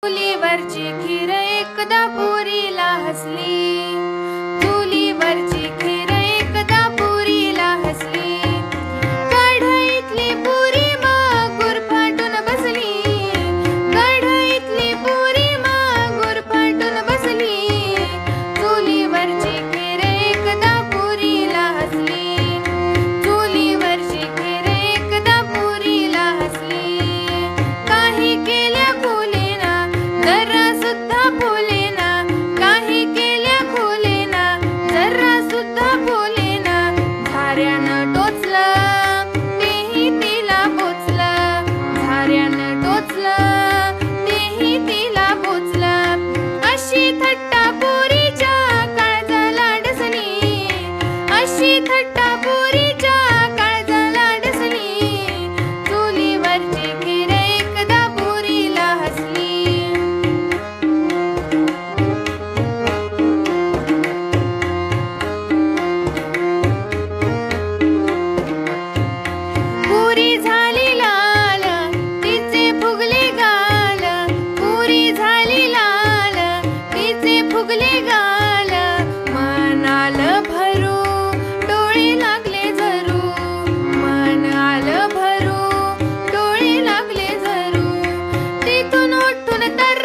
चुलीवरची खीर एकदा पुरीला हसली, चुलीवरची खीर एकदा पुरीला हसली. कढईतली पुरी मग गुरफाटून बसली, कढईतली पुरी मग गुरफाटून बसली. चुलीवरची खीर एकदा पुरीला हसली, चुलीवरची खीर एकदा पुरीला हसली. काही केल्या फुलेना जरा सुद्धा फुलेना, काही केल्या फुलेना जरा सुद्धा फुलेना. झाऱ्यानं टोचलं तेही तिला पोचलं, झाऱ्यानं टोचलं तेही तिला पोचलं. अशी थट्टा पोरीच्या काळजाला डसली, अशी थट्टा पोरीच्या काळजाला डसली. चुलीवरची खीर एकदा पुरीला हसली. पुरी झाली लाल तिचे फुगले गाल, पुरी झाली लाल तिचे फुगले गाल. मन आलं भरू डोळे लागले झरू, मन आलं भरू डोळे लागले झरू. तिथून उठून तर